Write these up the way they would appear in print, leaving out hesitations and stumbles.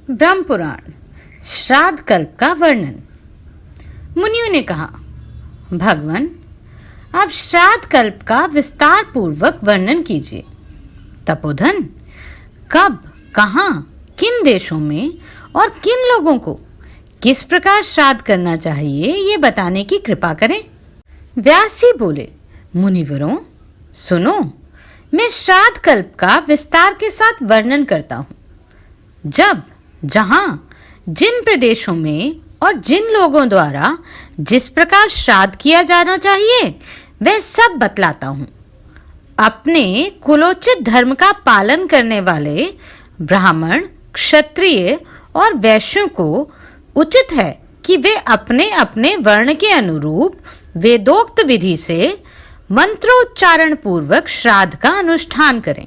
ब्रह्म पुराण श्राद्ध कल्प का वर्णन। मुनियों ने कहा, भगवान, आप श्राद्ध कल्प का विस्तार पूर्वक वर्णन कीजिए। तपोधन, कब, कहाँ, किन देशों में और किन लोगों को किस प्रकार श्राद्ध करना चाहिए, ये बताने की कृपा करें। व्यास जी बोले, मुनिवरों सुनो, मैं श्राद्ध कल्प का विस्तार के साथ वर्णन करता हूँ। जब, जहाँ, जिन प्रदेशों में और जिन लोगों द्वारा जिस प्रकार श्राद्ध किया जाना चाहिए वह सब बतलाता हूँ। अपने कुलोचित धर्म का पालन करने वाले ब्राह्मण, क्षत्रिय और वैश्यों को उचित है कि वे अपने अपने वर्ण के अनुरूप वेदोक्त विधि से मंत्रोच्चारण पूर्वक श्राद्ध का अनुष्ठान करें।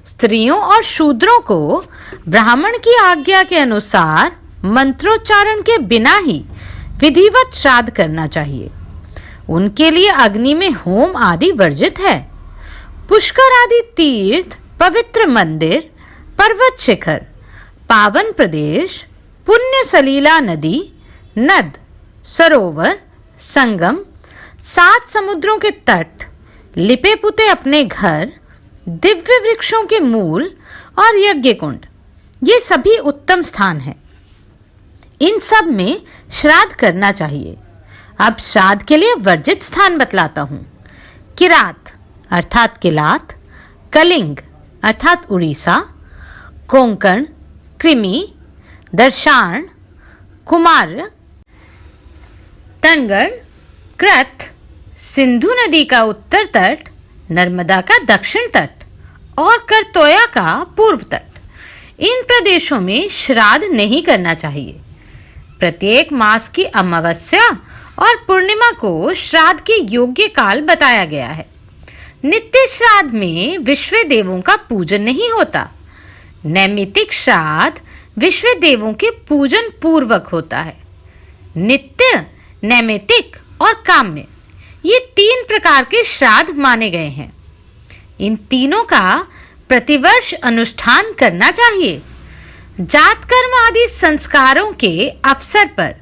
स्त्रियों और शूद्रों को ब्राह्मण की आज्ञा के अनुसार मंत्रोच्चारण के बिना ही विधिवत श्राद्ध करना चाहिए। उनके लिए अग्नि में होम आदि वर्जित है। पुष्कर आदि तीर्थ, पवित्र मंदिर, पर्वत शिखर, पावन प्रदेश, पुण्य सलीला नदी, नद, सरोवर, संगम, 7 समुद्रों के तट, लिपे पुते अपने घर, दिव्य वृक्षों के मूल और यज्ञ कुंड, ये सभी उत्तम स्थान हैं। इन सब में श्राद्ध करना चाहिए। अब श्राद्ध के लिए वर्जित स्थान बतलाता हूँ। किरात अर्थात किलात, कलिंग अर्थात उड़ीसा, कोंकण, कृमि, दर्शान, कुमार, तनगढ़, कृत, सिंधु नदी का उत्तर तट, नर्मदा का दक्षिण तट और करतोया का पूर्व तट, इन प्रदेशों में श्राद्ध नहीं करना चाहिए। प्रत्येक मास की अमावस्या और पूर्णिमा को श्राद्ध के योग्य काल बताया गया है। नित्य श्राद्ध में विश्व देवों का पूजन नहीं होता। नैमित्तिक श्राद्ध विश्व देवों के पूजन पूर्वक होता है। नित्य, नैमित्तिक और काम्य, ये 3 प्रकार के श्राद्ध माने गए हैं। इन तीनों का प्रतिवर्ष अनुष्ठान करना चाहिए। जात कर्म आदि संस्कारों के अवसर पर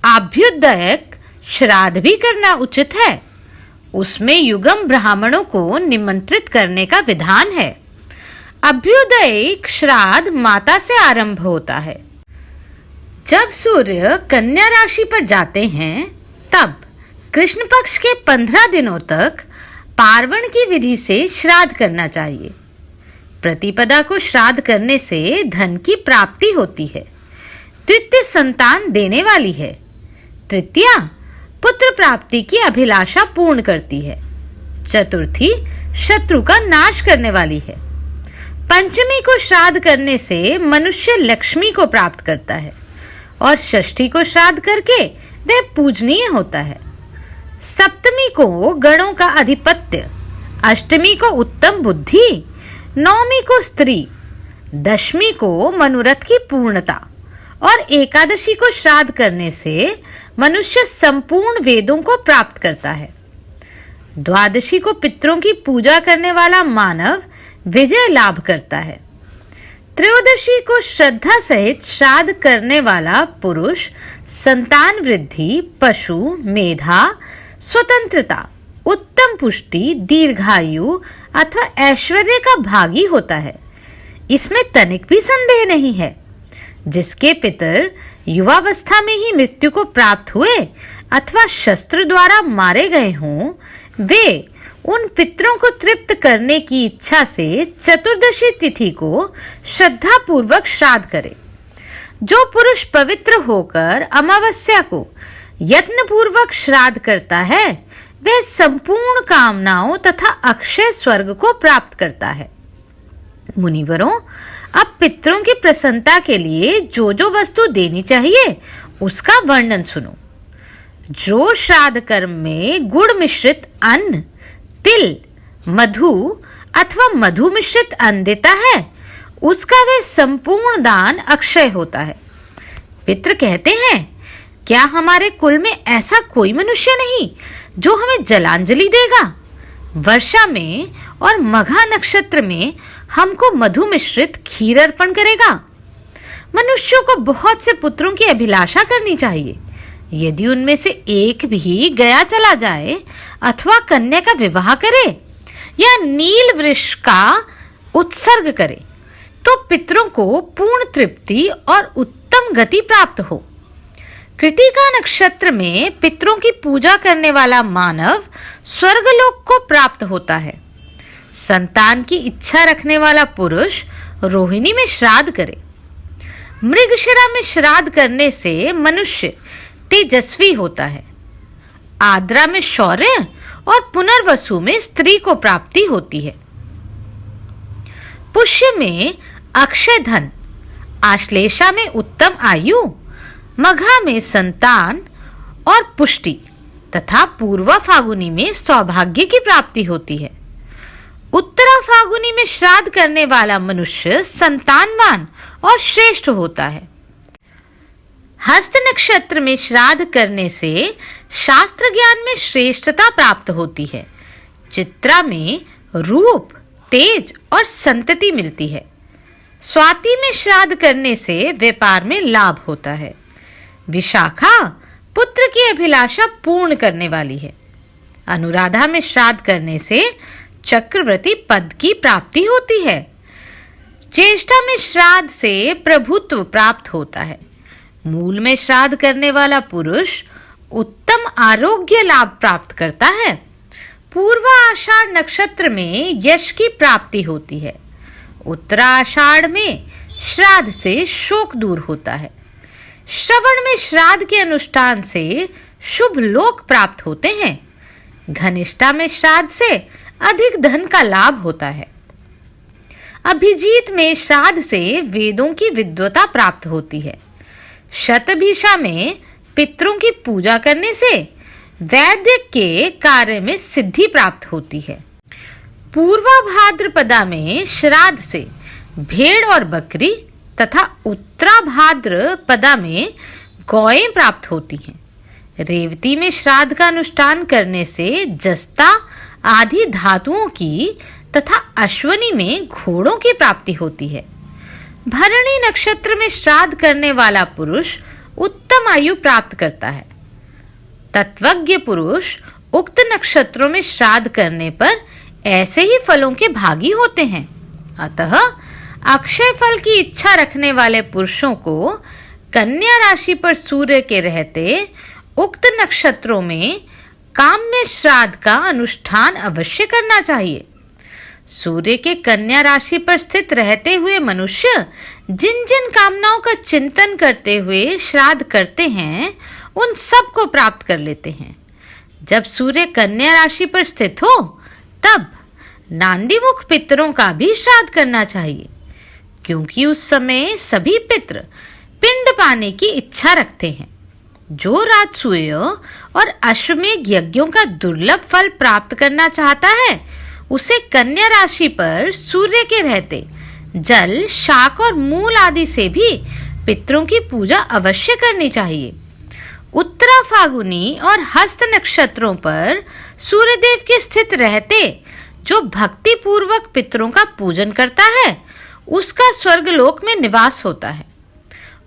अभ्युदयक श्राद्ध भी करना उचित है। उसमें युगम ब्राह्मणों को निमंत्रित करने का विधान है। अभ्युदयिक श्राद्ध माता से आरंभ होता है। जब सूर्य कन्या राशि पर जाते हैं तब कृष्ण पक्ष के 15 दिनों तक पार्वण की विधि से श्राद्ध करना चाहिए। प्रतिपदा को श्राद्ध करने से धन की प्राप्ति होती है। द्वितीय संतान देने वाली है। तृतीया पुत्र प्राप्ति की अभिलाषा पूर्ण करती है। चतुर्थी शत्रु का नाश करने वाली है। पंचमी को श्राद्ध करने से मनुष्य लक्ष्मी को प्राप्त करता है और षष्ठी को श्राद्ध करके वह पूजनीय होता है। सप्तमी को गणों का अधिपत्य, अष्टमी को उत्तम बुद्धि, नवमी को स्त्री, दशमी को मनोरथ की पूर्णता और एकादशी को श्राद्ध करने से मनुष्य संपूर्ण वेदों को प्राप्त करता है। द्वादशी को पितरों की पूजा करने वाला मानव विजय लाभ करता है। त्रयोदशी को श्रद्धा सहित श्राद्ध करने वाला पुरुष संतान वृद्धि, पशु, मेधा, स्वतंत्रता, उत्तम पुष्टि, दीर्घायु अथवा ऐश्वर्य का भागी होता है। इसमें तनिक भी संदेह नहीं है। जिसके पितर युवावस्था में ही मृत्यु को प्राप्त हुए अथवा शस्त्र द्वारा मारे गए हों, वे उन पितरों को तृप्त करने की इच्छा से चतुर्दशी तिथि को श्रद्धा पूर्वक श्राद्ध करे। जो पुरुष पवित्र होकर अमावस्या को यत्न पूर्वक श्राद्ध करता है वह संपूर्ण कामनाओं तथा अक्षय स्वर्ग को प्राप्त करता है। मुनिवरों, अब पितरों की प्रसन्नता के लिए जो जो वस्तु देनी चाहिए उसका वर्णन सुनो। जो श्राद्ध कर्म में गुड़ मिश्रित अन्न, तिल, मधु अथवा मधु मिश्रित अन्न देता है उसका वह संपूर्ण दान अक्षय होता है। पितृ कहते हैं, क्या हमारे कुल में ऐसा कोई मनुष्य नहीं जो हमें जलांजलि देगा? वर्षा में और मघा नक्षत्र में हमको मधु मिश्रित खीर अर्पण करेगा। मनुष्यों को बहुत से पुत्रों की अभिलाषा करनी चाहिए। यदि उनमें से एक भी गया चला जाए अथवा कन्या का विवाह करे या नील वृक्ष का उत्सर्ग करे तो पितरों को पूर्ण तृप्ति और उत्तम गति प्राप्त हो। कृतिका नक्षत्र में पितरों की पूजा करने वाला मानव स्वर्गलोक को प्राप्त होता है। संतान की इच्छा रखने वाला पुरुष रोहिणी में श्राद्ध करे। मृगशिरा में श्राद्ध करने से मनुष्य तेजस्वी होता है। आद्रा में शौर्य और पुनर्वसु में स्त्री को प्राप्ति होती है। पुष्य में अक्षय धन, आश्लेषा में उत्तम आयु, मघा में संतान और पुष्टि तथा पूर्वा फागुनी में सौभाग्य की प्राप्ति होती है। उत्तरा फागुनी में श्राद्ध करने वाला मनुष्य संतानवान और श्रेष्ठ होता है। हस्त नक्षत्र में श्राद्ध करने से शास्त्र ज्ञान में श्रेष्ठता प्राप्त होती है। चित्रा में रूप, तेज और संतति मिलती है। स्वाति में श्राद्ध करने से व्यापार में लाभ होता है। विशाखा पुत्र की अभिलाषा पूर्ण करने वाली है। अनुराधा में श्राद्ध करने से चक्रवर्ती पद की प्राप्ति होती है। ज्येष्ठा में श्राद्ध से प्रभुत्व प्राप्त होता है। मूल में श्राद्ध करने वाला पुरुष उत्तम आरोग्य लाभ प्राप्त करता है। पूर्वा आषाढ़ नक्षत्र में यश की प्राप्ति होती है। उत्तरा आषाढ़ में श्राद्ध से शोक दूर होता है। श्रवण में श्राद्ध के अनुष्ठान से शुभ लोक प्राप्त होते हैं। घनिष्ठा में श्राद्ध से अधिक धन का लाभ होता है। अभिजीत में श्राद्ध से वेदों की विद्वता प्राप्त होती है। शतभिषा में पितरों की पूजा करने से वैद्य के कार्य में सिद्धि प्राप्त होती है। पूर्वा भाद्रपदा में श्राद्ध से भेड़ और बकरी तथा उत्तरा भाद्रपदा में गौएं प्राप्त होती हैं। रेवती में श्राद्ध का अनुष्ठान करने से जस्ता आदि धातुओं की तथा अश्वनी में घोड़ों की प्राप्ति होती है। भरणी नक्षत्र में श्राद्ध करने वाला पुरुष उत्तम आयु प्राप्त करता है। तत्वज्ञ पुरुष उक्त नक्षत्रों में श्राद्ध करने पर ऐसे ही फलों के भागी होते हैं। अतः अक्षय फल की इच्छा रखने वाले पुरुषों को कन्या राशि पर सूर्य के रहते उक्त नक्षत्रों में काम्य श्राद्ध का अनुष्ठान अवश्य करना चाहिए। सूर्य के कन्या राशि पर स्थित रहते हुए मनुष्य जिन जिन कामनाओं का चिंतन करते हुए श्राद्ध करते हैं उन सब को प्राप्त कर लेते हैं। जब सूर्य कन्या राशि पर स्थित हो तब नांदीमुख पितरों का भी श्राद्ध करना चाहिए, क्योंकि उस समय सभी पितर पिंड पाने की इच्छा रखते हैं। जो राजसूय और अश्वमेध यज्ञों का दुर्लभ फल प्राप्त करना चाहता है उसे कन्या राशि पर सूर्य के रहते जल, शाक और मूल आदि से भी पितरों की पूजा अवश्य करनी चाहिए। उत्तरा फागुनी और हस्त नक्षत्रों पर सूर्यदेव के स्थित रहते जो भक्ति पूर्वक पितरों का पूजन करता है उसका स्वर्गलोक में निवास होता है।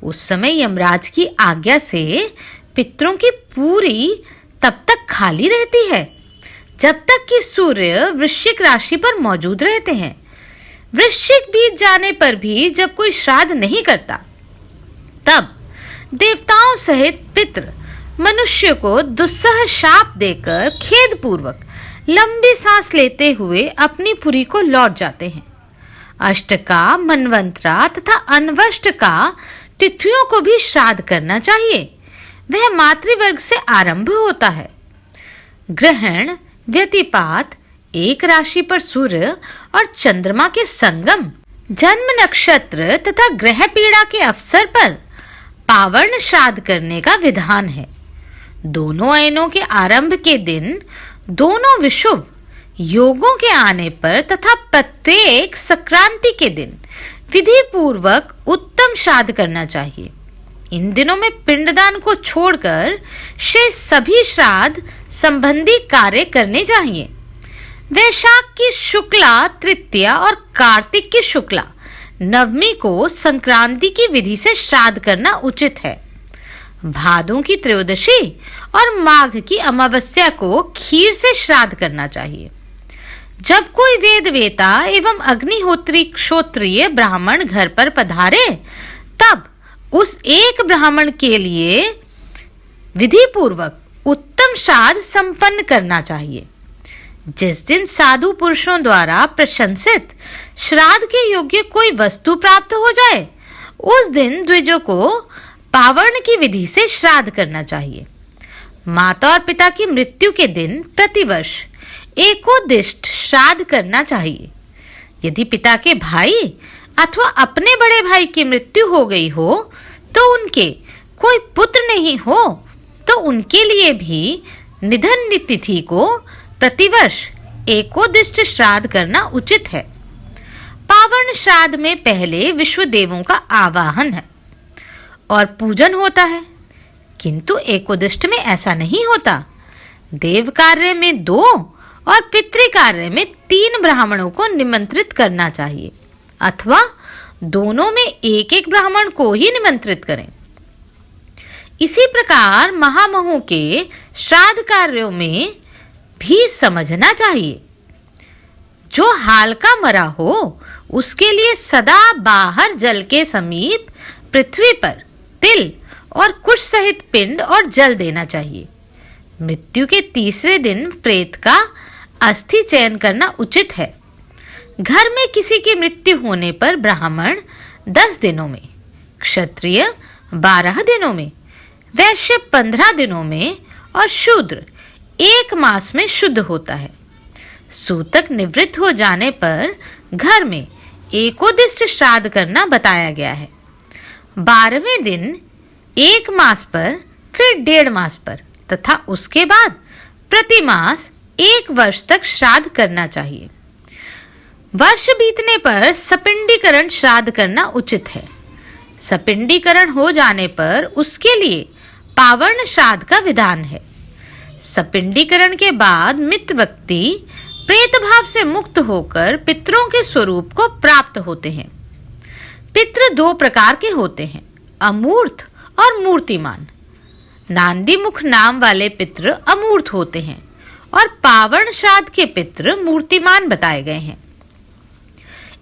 उस समय यमराज की आज्ञा से पितरों की पूरी तब तक खाली रहती है जब तक कि सूर्य वृश्चिक राशि पर मौजूद रहते हैं। वृश्चिक बीत जाने पर भी जब कोई श्राद्ध नहीं करता तब देवताओं सहित पितर मनुष्य को दुस्सह शाप देकर खेद पूर्वक लंबी सांस लेते हुए अपनी पुरी को लौट जाते हैं। अष्टका, मनवंतरा तथा अनवष्टका तिथियों को भी श्राद्ध करना चाहिए। वह मातृवर्ग से आरंभ होता है। ग्रहण, व्यतिपात, एक राशि पर सूर्य और चंद्रमा के संगम, जन्म नक्षत्र तथा ग्रह पीड़ा के अवसर पर पावर्ण श्राद्ध करने का विधान है। दोनों अयनों के आरंभ के दिन, दोनों विषुव योगों के आने पर तथा प्रत्येक संक्रांति के दिन विधि पूर्वक उत्तम श्राद्ध करना चाहिए। इन दिनों में पिंडदान को छोड़कर शेष सभी श्राद्ध संबंधी कार्य करने चाहिए। वैशाख की शुक्ला तृतीया और कार्तिक की शुक्ला नवमी को संक्रांति की विधि से श्राद्ध करना उचित है। भादों की त्रयोदशी और माघ की अमावस्या को खीर से श्राद्ध करना चाहिए। जब कोई वेदवेता एवं अग्निहोत्री क्षोत्रिय ब्राह्मण घर पर पधारे, तब उस एक ब्राह्मण के लिए विधि पूर्वक उत्तम श्राद्ध संपन्न करना चाहिए। जिस दिन साधु पुरुषों द्वारा प्रशंसित श्राद्ध के योग्य कोई वस्तु प्राप्त हो जाए, उस दिन द्विजों को पावर्ण की विधि से श्राद्ध करना चाहिए। माता और पिता की मृत्यु के दिन प्रतिवर्ष एकोदिष्ट श्राद्ध करना चाहिए। यदि पिता के भाई अथवा अपने बड़े भाई की मृत्यु हो गई हो, तो उनके कोई पुत्र नहीं हो, तो उनके लिए भी निधन तिथि को प्रतिवर्ष एकोदिष्ट श्राद्ध करना उचित है। पावर्ण श्राद्ध में पहले विश्व देवों का आवाहन है और पूजन होता है, किंतु एकोदिष्ट में ऐसा नहीं होता। देव कार्य में 2 और पितृ कार्य में 3 ब्राह्मणों को निमंत्रित करना चाहिए, अथवा दोनों में एक एक ब्राह्मण को ही निमंत्रित करें। इसी प्रकार महामहु के श्राद्ध कार्यों में भी समझना चाहिए। जो हाल का मरा हो, उसके लिए सदा बाहर जल के समीप पृथ्वी पर तिल और कुश सहित पिंड और जल देना चाहिए। मृत्यु के तीसरे दिन प्रेत का अस्थि चयन करना उचित है। घर में किसी की मृत्यु होने पर ब्राह्मण 10 दिनों में, क्षत्रिय 12 दिनों में, वैश्य 15 दिनों में और शूद्र 1 मास में शुद्ध होता है। सूतक निवृत्त हो जाने पर घर में एकोदिष्ट श्राद्ध करना बताया गया है। 12वें दिन 1 मास पर, फिर 1.5 मास पर तथा उसके बाद प्रति मास 1 वर्ष तक श्राद्ध करना चाहिए। वर्ष बीतने पर सपिंडीकरण श्राद्ध करना उचित है। सपिंडीकरण हो जाने पर उसके लिए पावर्ण श्राद्ध का विधान है। सपिंडीकरण के बाद मृत व्यक्ति प्रेत भाव से मुक्त होकर पितरों के स्वरूप को प्राप्त होते हैं। पितृ 2 प्रकार के होते हैं, अमूर्त और मूर्तिमान। नांदी मुख नाम वाले पितृ अमूर्त होते हैं और पावर्ण श्राद्ध के पितृ मूर्तिमान बताए गए हैं।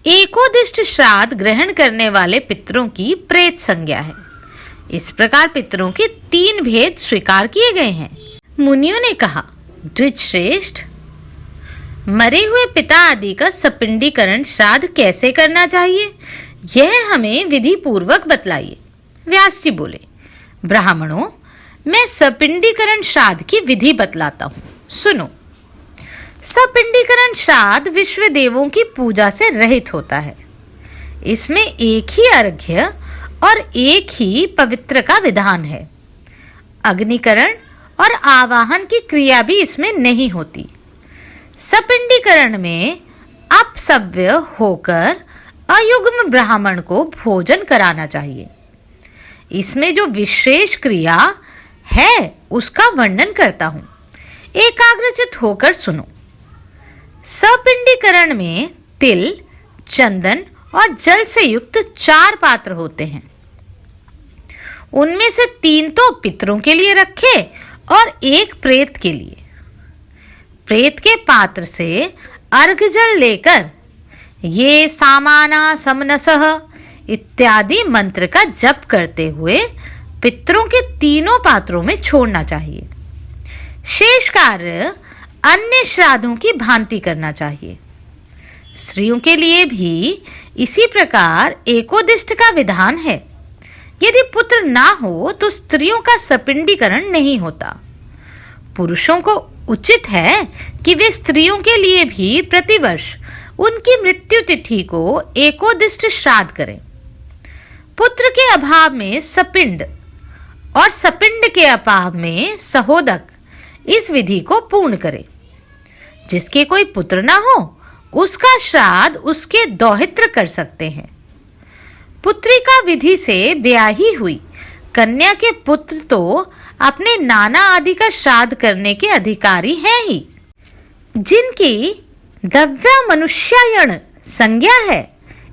एकोदिष्ट श्राद्ध ग्रहण करने वाले पितरों की प्रेत संज्ञा है। इस प्रकार पितरों के 3 भेद स्वीकार किए गए हैं। मुनियों ने कहा, द्विज श्रेष्ठ, मरे हुए पिता आदि का सपिंडीकरण श्राद्ध कैसे करना चाहिए, यह हमें विधि पूर्वक बतलाइए। व्यास जी बोले, ब्राह्मणों, मैं सपिंडीकरण श्राद्ध की विधि बतलाता हूँ, सुनो। सपिंडीकरण श्राद्ध विश्व देवों की पूजा से रहित होता है। इसमें एक ही अर्घ्य और एक ही पवित्र का विधान है। अग्निकरण और आवाहन की क्रिया भी इसमें नहीं होती। सपिंडीकरण में अपसव्य होकर अयुग्म ब्राह्मण को भोजन कराना चाहिए। इसमें जो विशेष क्रिया है उसका वर्णन करता हूँ, एकाग्रचित होकर सुनो। सपिंडीकरण में तिल, चंदन और जल से युक्त 4 पात्र होते हैं। उनमें से 3 तो पितरों के लिए रखे और 1 प्रेत के लिए। प्रेत के पात्र से अर्घ जल लेकर ये सामाना समनसः इत्यादि मंत्र का जप करते हुए पितरों के 3 पात्रों में छोड़ना चाहिए। शेष कार्य अन्य श्राद्धों की भांति करना चाहिए। स्त्रियों के लिए भी इसी प्रकार एकोदिष्ट का विधान है। यदि पुत्र ना हो तो स्त्रियों का सपिंडीकरण नहीं होता। पुरुषों को उचित है कि वे स्त्रियों के लिए भी प्रतिवर्ष उनकी मृत्यु तिथि को एकोदिष्ट श्राद्ध करें। पुत्र के अभाव में सपिंड और सपिंड के अभाव में सहोदक इस विधि को पूर्ण करें। जिसके कोई पुत्र ना हो उसका श्राद्ध उसके दौहित्र कर सकते हैं। पुत्रिका विधि से ब्याही हुई कन्या के पुत्र तो अपने नाना आदि का श्राद्ध करने के अधिकारी हैं ही। जिनकी दव्या मनुष्यायण संज्ञा है,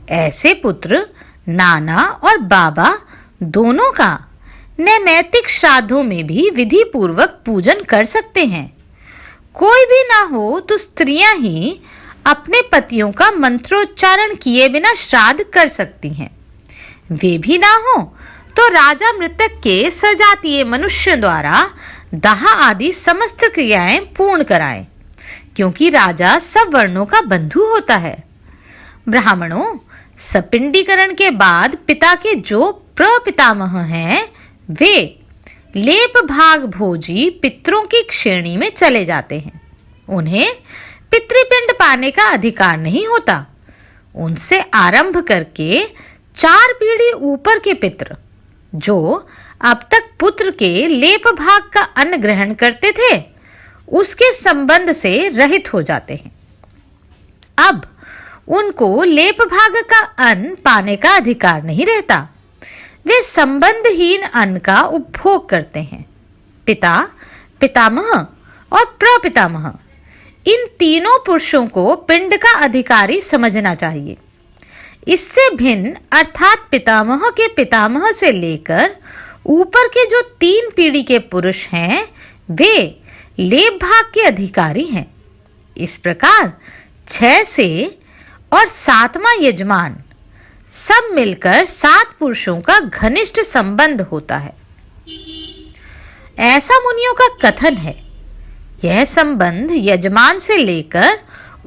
ऐसे पुत्र नाना और बाबा दोनों का नैमित्तिक श्राद्धों में भी विधि पूर्वक पूजन कर सकते हैं। कोई भी ना हो तो स्त्रियां ही अपने पतियों का मंत्रोच्चारण किए बिना श्राद्ध कर सकती हैं। वे भी ना हो तो राजा मृतक के सजातीय मनुष्य द्वारा दाह आदि समस्त क्रियाएं पूर्ण कराएं, क्योंकि राजा सब वर्णों का बंधु होता है। ब्राह्मणों, सपिंडीकरण के बाद पिता के जो प्रपितामह हैं, वे लेप भाग भोजी पितरों की श्रेणी में चले जाते हैं। उन्हें पितृपिंड पाने का अधिकार नहीं होता। उनसे आरंभ करके 4 पीढ़ी ऊपर के पितर, जो अब तक पुत्र के लेप भाग का अन्न ग्रहण करते थे, उसके संबंध से रहित हो जाते हैं। अब उनको लेप भाग का अन्न पाने का अधिकार नहीं रहता। वे संबंधहीन अन्न का उपभोग करते हैं। पिता, पितामह और प्रपितामह, इन तीनों पुरुषों को पिंड का अधिकारी समझना चाहिए। इससे भिन्न अर्थात पितामह के पितामह से लेकर ऊपर के जो 3 पीढ़ी के पुरुष हैं, वे लेप भाग के अधिकारी हैं। इस प्रकार 6 से और 7वां यजमान सब मिलकर 7 पुरुषों का घनिष्ठ संबंध होता है, ऐसा मुनियों का कथन है। यह संबंध यजमान से लेकर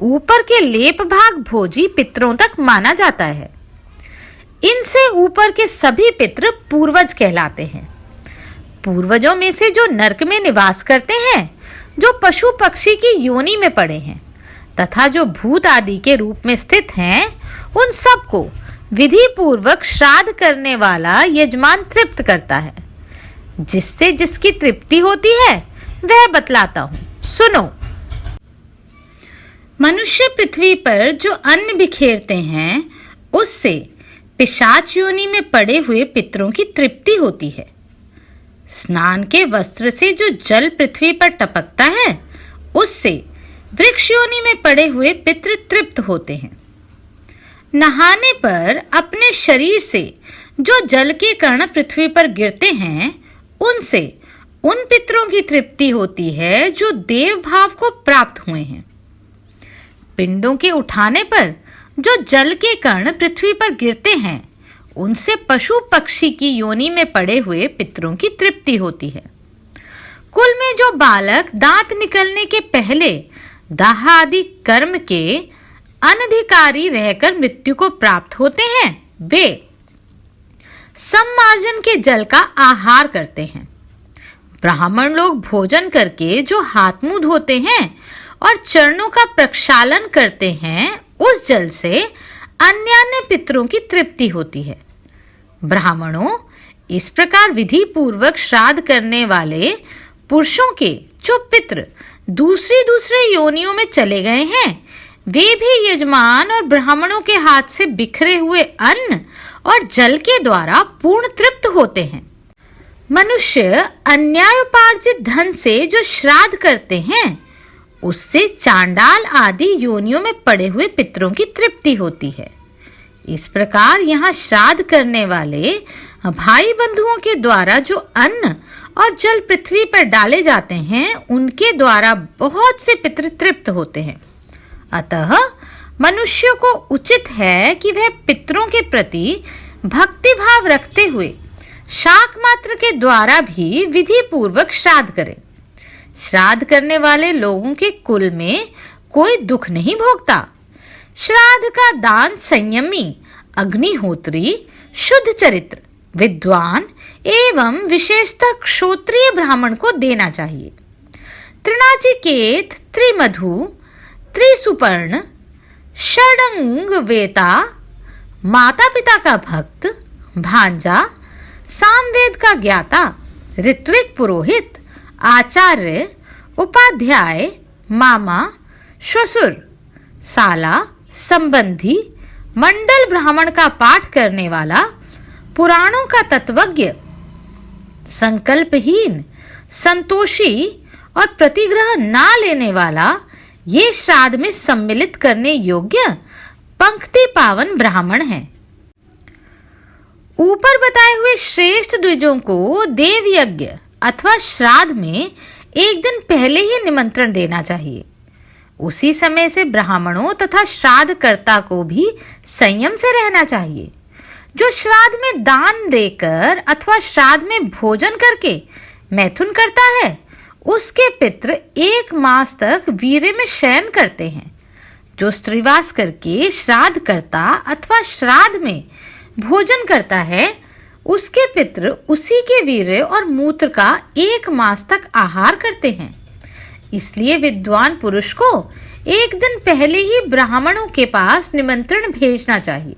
ऊपर के लेप भाग भोजी पितरों तक माना जाता है। इनसे ऊपर के सभी पितर पूर्वज कहलाते हैं। पूर्वजों में से जो नरक में निवास करते हैं, जो पशु पक्षी की योनि में पड़े हैं तथा जो भूत आदि के रूप में स्थित हैं, उन सबको विधि पूर्वक श्राद्ध करने वाला यजमान तृप्त करता है। जिससे जिसकी तृप्ति होती है वह बतलाता हूं, सुनो। मनुष्य पृथ्वी पर जो अन्न बिखेरते हैं, उससे पिशाच योनि में पड़े हुए पितरों की तृप्ति होती है। स्नान के वस्त्र से जो जल पृथ्वी पर टपकता है, उससे वृक्ष योनि में पड़े हुए पितृ तृप्त होते हैं। नहाने पर अपने शरीर से जो जल के कण पृथ्वी पर गिरते हैं, उनसे उन पितरों की तृप्ति होती है जो देव भाव को प्राप्त हुए हैं। पिंडों के उठाने पर जो जल के कण पृथ्वी पर गिरते हैं, उनसे पशु पक्षी की योनि में पड़े हुए पितरों की तृप्ति होती है। कुल में जो बालक दांत निकलने के पहले दाह आदि कर्म के अनधिकारी रहकर मृत्यु को प्राप्त होते हैं, वे सम्मार्जन के जल का आहार करते हैं। ब्राह्मण लोग भोजन करके जो हाथ मुंह धोते हैं और चरणों का प्रक्षालन करते हैं, उस जल से अन्य पितरों की तृप्ति होती है। ब्राह्मणों, इस प्रकार विधि पूर्वक श्राद्ध करने वाले पुरुषों के जो पितर दूसरी योनियों में चले गए हैं, वे भी यजमान और ब्राह्मणों के हाथ से बिखरे हुए अन्न और जल के द्वारा पूर्ण तृप्त होते हैं। मनुष्य अन्यायोपार्जित धन से जो श्राद्ध करते हैं, उससे चांडाल आदि योनियों में पड़े हुए पितरों की तृप्ति होती है। इस प्रकार यहाँ श्राद्ध करने वाले भाई बंधुओं के द्वारा जो अन्न और जल पृथ्वी पर डाले जाते हैं, उनके द्वारा बहुत से पितृ तृप्त होते हैं। अतः मनुष्य को उचित है कि वह पितरों के प्रति भक्ति भाव रखते हुए शाक मात्र के द्वारा भी विधि पूर्वक श्राद्ध करे। श्राद्ध करने वाले लोगों के कुल में कोई दुख नहीं भोगता। श्राद्ध का दान संयमी, अग्निहोत्री, शुद्ध चरित्र, विद्वान एवं विशेषतः क्षोत्रिय ब्राह्मण को देना चाहिए। तृणाचिकेत, त्रिमधु, त्रिसुपर्ण, षडंग वेता, माता पिता का भक्त, भांजा, सामवेद का ज्ञाता, ऋत्विक पुरोहित, आचार्य, उपाध्याय, मामा, श्वशुर, साला, संबंधी, मंडल ब्राह्मण का पाठ करने वाला, पुराणों का तत्वज्ञ, संकल्पहीन, संतोषी और प्रतिग्रह ना लेने वाला, ये श्राद्ध में सम्मिलित करने योग्य पंक्ति पावन ब्राह्मण हैं। ऊपर बताए हुए श्रेष्ठ द्विजों को देव यज्ञ अथवा श्राद्ध में एक दिन पहले ही निमंत्रण देना चाहिए। उसी समय से ब्राह्मणों तथा श्राद्धकर्ता को भी संयम से रहना चाहिए। जो श्राद्ध में दान देकर अथवा श्राद्ध में भोजन करके मैथुन करता है, उसके पितृ 1 मास तक वीर्य में शयन करते हैं। जो स्त्रीवास करके श्राद्ध करता अथवा श्राद्ध में भोजन करता है, उसके पितृ उसी के वीर्य और मूत्र का 1 मास तक आहार करते हैं। इसलिए विद्वान पुरुष को एक दिन पहले ही ब्राह्मणों के पास निमंत्रण भेजना चाहिए।